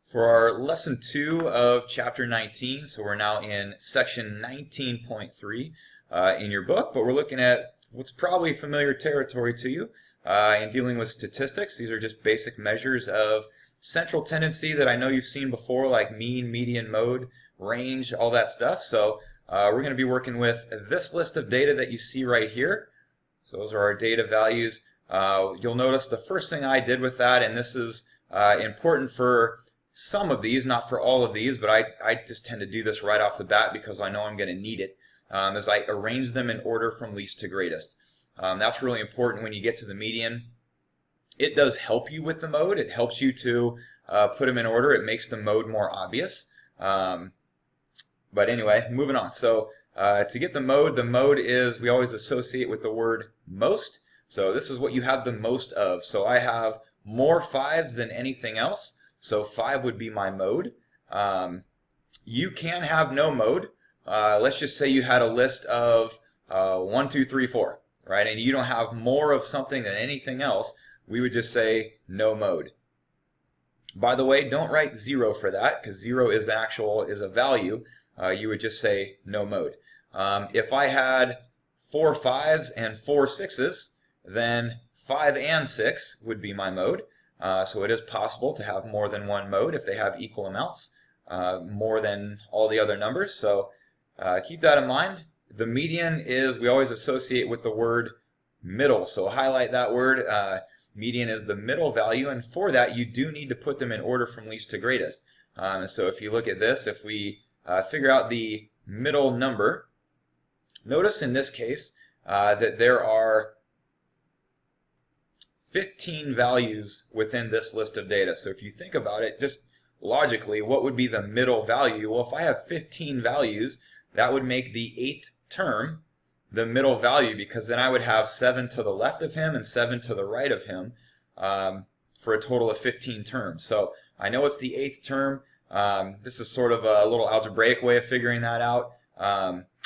For our lesson 2 of chapter 19, so we're now in section 19.3 in your book, but we're looking at what's probably familiar territory to you in dealing with statistics. These are just basic measures of central tendency that I know you've seen before, like mean, median, mode, range, all that stuff. So we're going to be working with this list of data that you see right here. So those are our data values. You'll notice the first thing I did with that, and this is important for some of these, not for all of these, but I just tend to do this right off the bat because I know I'm going to need it, as I arrange them in order from least to greatest. That's really important when you get to the median. It does help you with the mode. It helps you to put them in order. It makes the mode more obvious. But anyway, moving on. So to get the mode is, we always associate with the word most. So this is what you have the most of. So I have more 5s than anything else. So 5 would be my mode. You can have no mode. Let's just say you had a list of 1, 2, 3, 4, right? And you don't have more of something than anything else. We would just say no mode. By the way, don't write 0 for that, because 0 is a value. You would just say no mode. If I had 4 5s and 4 6s, then 5 and 6 would be my mode. So it is possible to have more than one mode if they have equal amounts, more than all the other numbers. So keep that in mind. The median is, we always associate with the word middle. So highlight that word. Median is the middle value, and for that you do need to put them in order from least to greatest. So if you look at this, if we figure out the middle number, notice in this case that there are 15 values within this list of data. So if you think about it, just logically, what would be the middle value? Well, if I have 15 values, that would make the 8th term the middle value, because then I would have 7 to the left of him and 7 to the right of him for a total of 15 terms. So I know it's the 8th term. This is sort of a little algebraic way of figuring that out.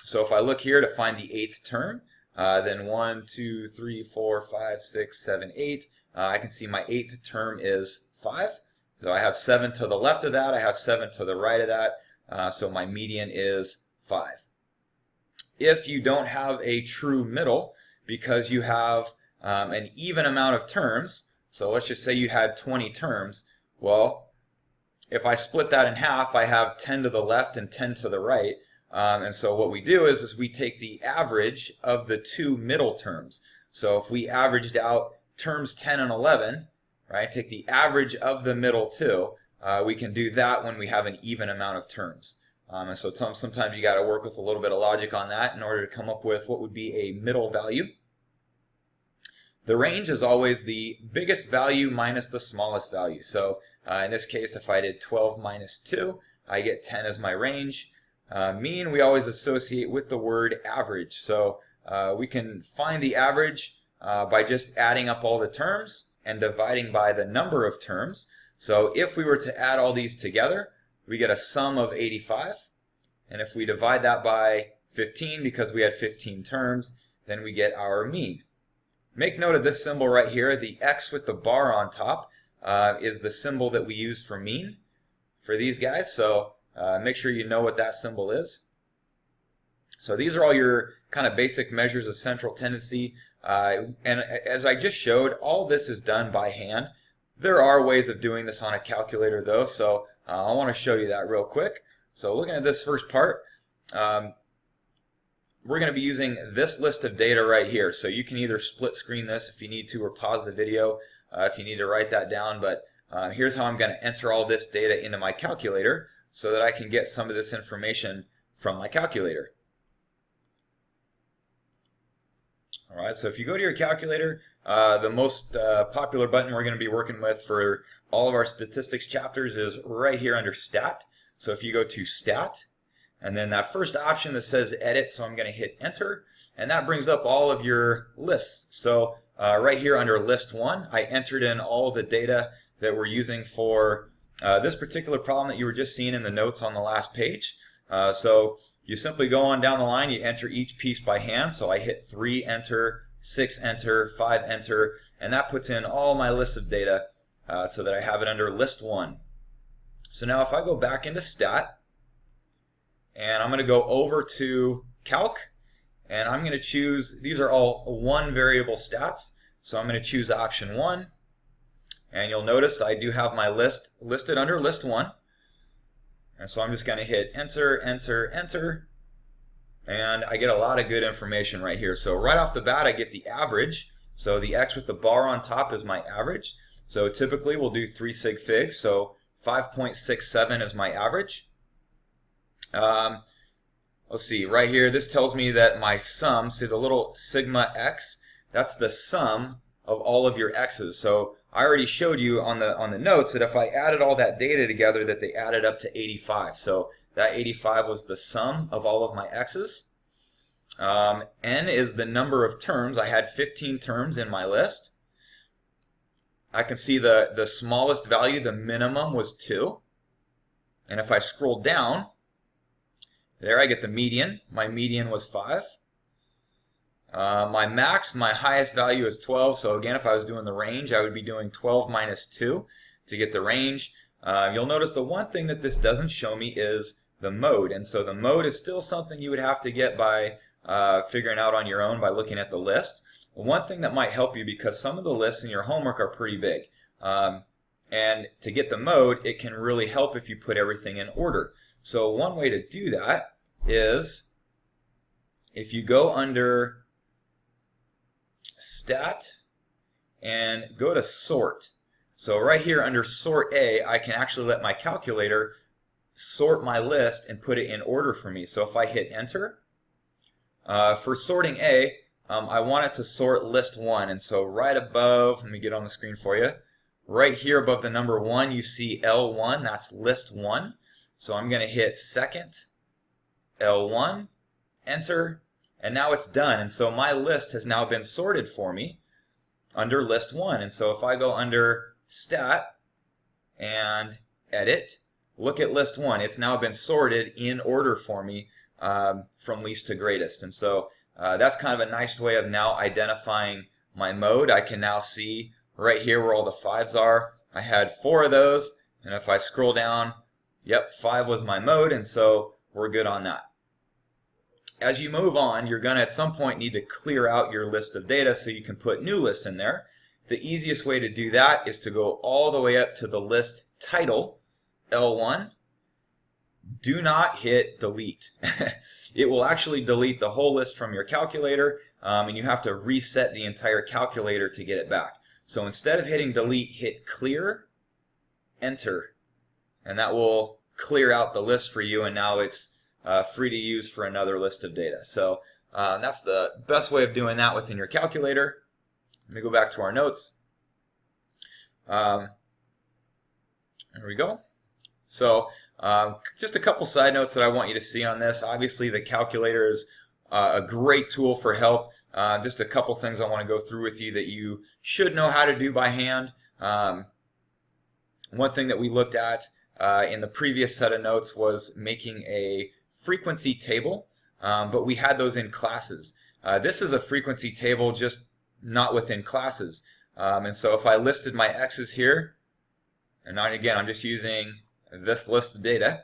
So if I look here to find the 8th term, then 1, 2, 3, 4, 5, 6, 7, 8. I can see my 8th term is 5. So I have 7 to the left of that. I have 7 to the right of that. So my median is 5. If you don't have a true middle, because you have an even amount of terms, so let's just say you had 20 terms, well, if I split that in half, I have 10 to the left and 10 to the right. And so what we do is we take the average of the two middle terms. So if we averaged out terms 10 and 11, right, take the average of the middle two, we can do that when we have an even amount of terms. And so sometimes you got to work with a little bit of logic on that in order to come up with what would be a middle value. The range is always the biggest value minus the smallest value. So in this case, if I did 12 minus 2, I get 10 as my range. Mean we always associate with the word average. So we can find the average by just adding up all the terms and dividing by the number of terms. So if we were to add all these together, we get a sum of 85. And if we divide that by 15, because we had 15 terms, then we get our mean. Make note of this symbol right here. The X with the bar on top is the symbol that we use for mean for these guys. So make sure you know what that symbol is. So these are all your kind of basic measures of central tendency. And as I just showed, all this is done by hand. There are ways of doing this on a calculator though, so I want to show you that real quick. So looking at this first part, we're going to be using this list of data right here. So you can either split screen this if you need to, or pause the video if you need to write that down. But here's how I'm going to enter all this data into my calculator, so that I can get some of this information from my calculator. Alright, so if you go to your calculator, the most popular button we're going to be working with for all of our statistics chapters is right here under Stat. So if you go to Stat, and then that first option that says Edit, so I'm going to hit Enter, and that brings up all of your lists. So right here under List 1, I entered in all the data that we're using for this particular problem that you were just seeing in the notes on the last page. So you simply go on down the line, you enter each piece by hand. So I hit 3, enter, 6, enter, 5, enter, and that puts in all my lists of data so that I have it under list 1. So now if I go back into stat, and I'm going to go over to calc, and I'm going to choose, these are all one variable stats, so I'm going to choose option 1, and you'll notice I do have my list listed under list 1, and so I'm just going to hit enter, enter, enter, and I get a lot of good information right here. So right off the bat I get the average, so the X with the bar on top is my average. So typically we'll do 3 sig figs, so 5.67 is my average. Let's see, right here, this tells me that my sum, see the little sigma x, that's the sum of all of your x's. So I already showed you on the notes that if I added all that data together, that they added up to 85. So that 85 was the sum of all of my x's. N is the number of terms. I had 15 terms in my list. I can see the smallest value, the minimum, was 2. And if I scroll down, there I get the median. My median was 5. My max, my highest value is 12. So again, if I was doing the range, I would be doing 12 minus 2 to get the range. You'll notice the one thing that this doesn't show me is the mode. And so the mode is still something you would have to get by figuring out on your own by looking at the list. One thing that might help you, because some of the lists in your homework are pretty big. And to get the mode, it can really help if you put everything in order. So one way to do that is if you go under stat and go to sort. So right here under sort A, I can actually let my calculator sort my list and put it in order for me. So if I hit enter, for sorting A, I want it to sort list 1. And so right above, let me get on the screen for you, right here above the number 1 you see L1, that's list 1. So I'm going to hit second L1, enter, and now it's done. And so my list has now been sorted for me under list 1. And so if I go under stat and edit, look at list 1. It's now been sorted in order for me from least to greatest. And so that's kind of a nice way of now identifying my mode. I can now see right here where all the 5s are. I had 4 of those, and if I scroll down, yep, 5 was my mode, and so we're good on that. As you move on, you're going to at some point need to clear out your list of data so you can put new lists in there. The easiest way to do that is to go all the way up to the list title, L1. Do not hit delete. It will actually delete the whole list from your calculator, and you have to reset the entire calculator to get it back. So instead of hitting delete, hit clear, enter, and that will clear out the list for you, and now it's free to use for another list of data. So that's the best way of doing that within your calculator. Let me go back to our notes. There we go. So just a couple side notes that I want you to see on this. Obviously the calculator is a great tool for help. Just a couple things I want to go through with you that you should know how to do by hand. One thing that we looked at in the previous set of notes was making a frequency table, but we had those in classes. This is a frequency table, just not within classes. And so if I listed my x's here, and now again I'm just using this list of data,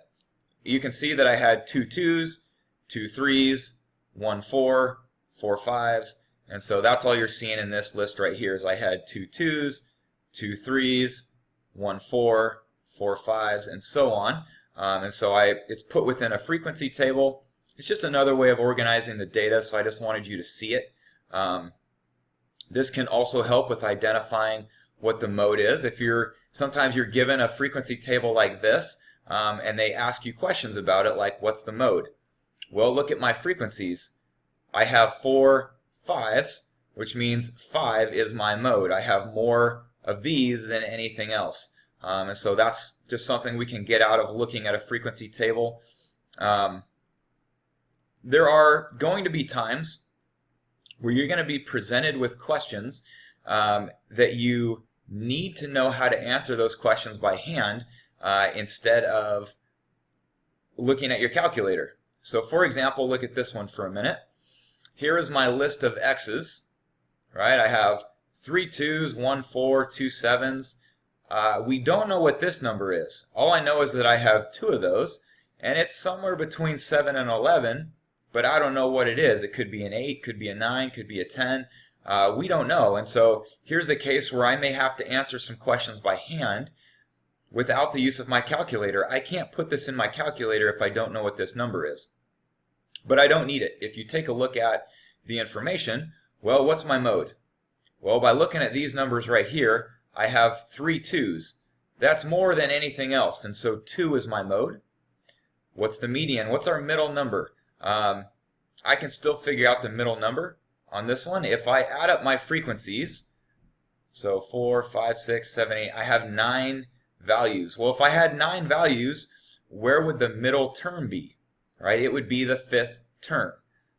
you can see that I had 2 2s, 2 3s, 1 4, 4 5s, and so that's all you're seeing in this list right here is I had 2 2s, 2 3s, 1 4, 4 5s, and so on. And so it's put within a frequency table. It's just another way of organizing the data, so I just wanted you to see it. This can also help with identifying what the mode is. If sometimes you're given a frequency table like this, and they ask you questions about it, like what's the mode? Well, look at my frequencies. I have 4 5s, which means 5 is my mode. I have more of these than anything else. And so that's just something we can get out of looking at a frequency table. There are going to be times where you're going to be presented with questions that you need to know how to answer those questions by hand instead of looking at your calculator. So for example, look at this one for a minute. Here is my list of x's, right? I have 3 2s, 1 4, 2 7s. we don't know what this number is. All I know is that I have 2 of those, and it's somewhere between 7 and 11, but I don't know what it is. It could be an 8, could be a 9, could be a 10. We don't know, and so here's a case where I may have to answer some questions by hand without the use of my calculator. I can't put this in my calculator if I don't know what this number is. But I don't need it. If you take a look at the information, well, what's my mode? Well, by looking at these numbers right here, I have 3 2s. That's more than anything else, and so 2 is my mode. What's the median? What's our middle number? I can still figure out the middle number on this one. If I add up my frequencies, so 4, 5, 6, 7, 8, I have 9 values. Well, if I had 9 values, where would the middle term be? Right? It would be the 5th term.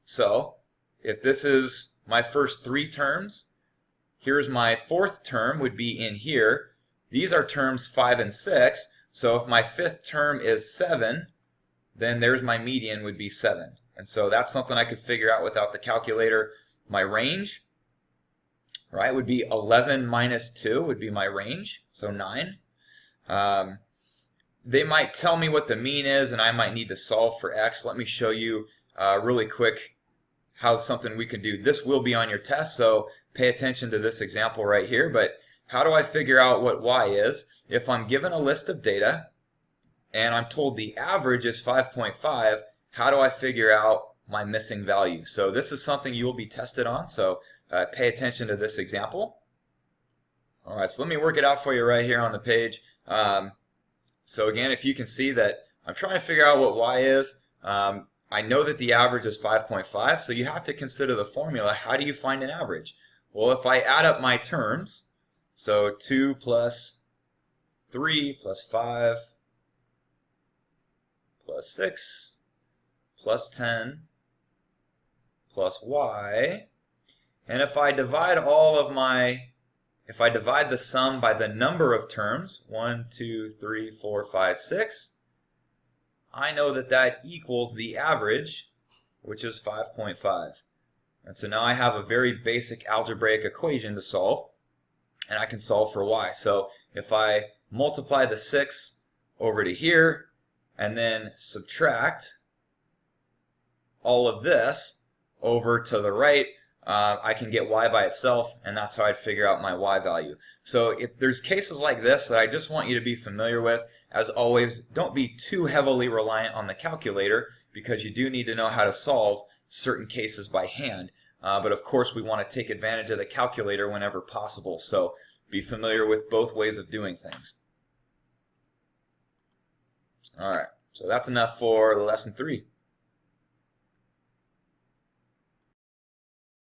So if this is my first 3 terms, here's my 4th term would be in here. These are terms 5 and 6. So if my 5th term is 7, then there's my median would be 7. And so that's something I could figure out without the calculator. My range, right, would be 11 minus 2 would be my range, so 9. They might tell me what the mean is, and I might need to solve for x. Let me show you really quick how something we can do. This will be on your test, so pay attention to this example right here. But how do I figure out what y is? If I'm given a list of data and I'm told the average is 5.5, how do I figure out my missing value? So this is something you will be tested on, so pay attention to this example. All right, so let me work it out for you right here on the page. So again, if you can see that I'm trying to figure out what y is, I know that the average is 5.5, so you have to consider the formula. How do you find an average? Well, if I add up my terms, so 2 plus 3 plus 5 plus 6 plus 10 plus y, and if I divide the sum by the number of terms, 1, 2, 3, 4, 5, 6, I know that that equals the average, which is 5.5. And so now I have a very basic algebraic equation to solve, and I can solve for y. So if I multiply the 6 over to here, and then subtract all of this over to the right, I can get y by itself, and that's how I'd figure out my y value. So if there's cases like this that I just want you to be familiar with. As always, don't be too heavily reliant on the calculator, because you do need to know how to solve certain cases by hand. But of course, we want to take advantage of the calculator whenever possible. So be familiar with both ways of doing things. All right, so that's enough for lesson 3.